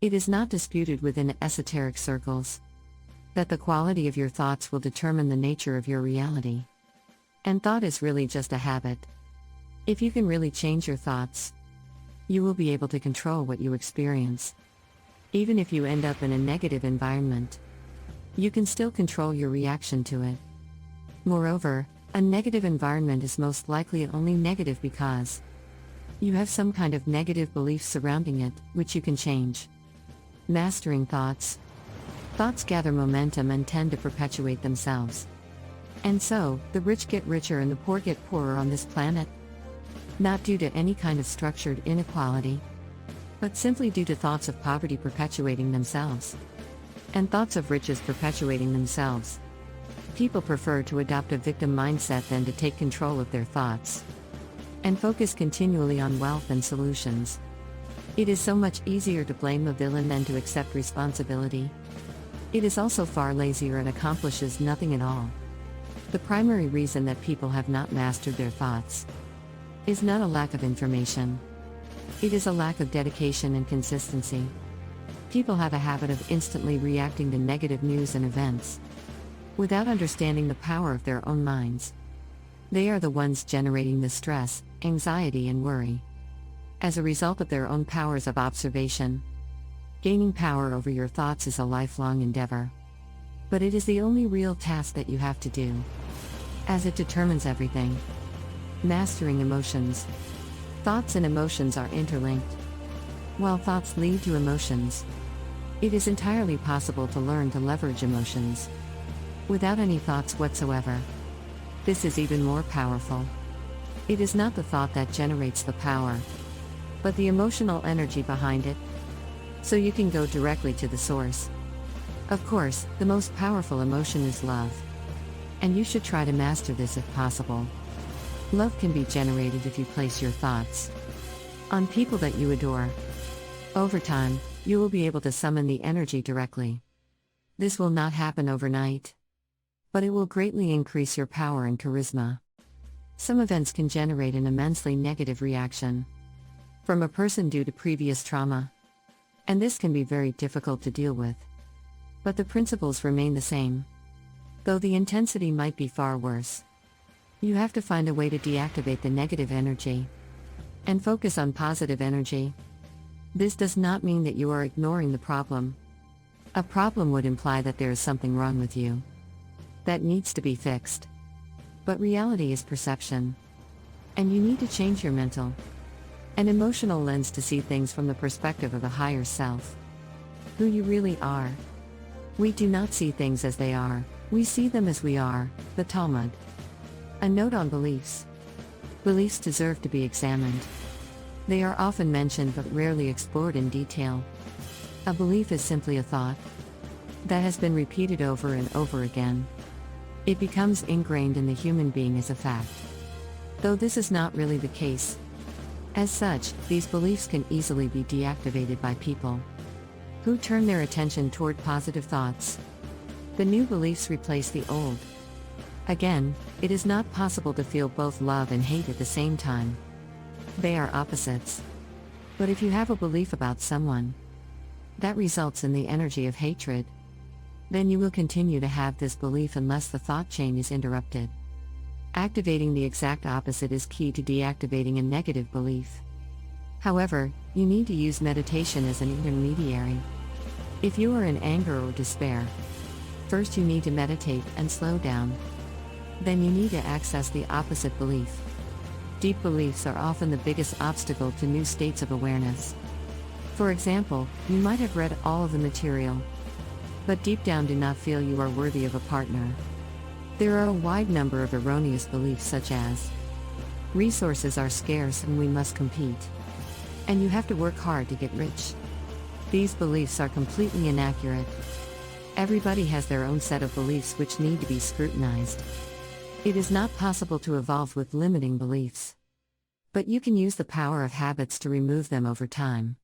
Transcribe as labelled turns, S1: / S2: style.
S1: It is not disputed within esoteric circles that the quality of your thoughts will determine the nature of your reality. And thought is really just a habit. If you can really change your thoughts, you will be able to control what you experience. Even if you end up in a negative environment, you can still control your reaction to it. Moreover, a negative environment is most likely only negative because you have some kind of negative belief surrounding it, which you can change. Mastering thoughts. Thoughts gather momentum and tend to perpetuate themselves. And so, the rich get richer and the poor get poorer on this planet. Not due to any kind of structured inequality, but simply due to thoughts of poverty perpetuating themselves, and thoughts of riches perpetuating themselves. People prefer to adopt a victim mindset than to take control of their thoughts and focus continually on wealth and solutions. It is so much easier to blame a villain than to accept responsibility. It is also far lazier and accomplishes nothing at all. The primary reason that people have not mastered their thoughts is not a lack of information. It is a lack of dedication and consistency. People have a habit of instantly reacting to negative news and events without understanding the power of their own minds. They are the ones generating the stress, anxiety, and worry. As a result of their own powers of observation, gaining power over your thoughts is a lifelong endeavor. But it is the only real task that you have to do, as it determines everything. Mastering emotions. Thoughts and emotions are interlinked. While thoughts lead to emotions, it is entirely possible to learn to leverage emotions without any thoughts whatsoever. This is even more powerful. It is not the thought that generates the power, but the emotional energy behind it. So you can go directly to the source. Of course, the most powerful emotion is love. And you should try to master this if possible. Love can be generated if you place your thoughts on people that you adore. Over time, you will be able to summon the energy directly. This will not happen overnight, but it will greatly increase your power and charisma. Some events can generate an immensely negative reaction from a person due to previous trauma, and this can be very difficult to deal with. But the principles remain the same, though the intensity might be far worse. You have to find a way to deactivate the negative energy and focus on positive energy. This does not mean that you are ignoring the problem. A problem would imply that there is something wrong with you that needs to be fixed. But reality is perception, and you need to change your mental and emotional lens to see things from the perspective of the higher self, who you really are. We do not see things as they are, we see them as we are. The Talmud. A note on beliefs. Beliefs deserve to be examined. They are often mentioned but rarely explored in detail. A belief is simply a thought that has been repeated over and over again. It becomes ingrained in the human being as a fact, though this is not really the case. As such, these beliefs can easily be deactivated by people who turn their attention toward positive thoughts. The new beliefs replace the old. Again, it is not possible to feel both love and hate at the same time. They are opposites. But if you have a belief about someone that results in the energy of hatred, then you will continue to have this belief unless the thought chain is interrupted. Activating the exact opposite is key to deactivating a negative belief. However, you need to use meditation as an intermediary. If you are in anger or despair, first you need to meditate and slow down. Then you need to access the opposite belief. Deep beliefs are often the biggest obstacle to new states of awareness. For example, you might have read all of the material, but deep down do not feel you are worthy of a partner. There are a wide number of erroneous beliefs such as, resources are scarce and we must compete, and you have to work hard to get rich. These beliefs are completely inaccurate. Everybody has their own set of beliefs which need to be scrutinized. It is not possible to evolve with limiting beliefs, but you can use the power of habits to remove them over time.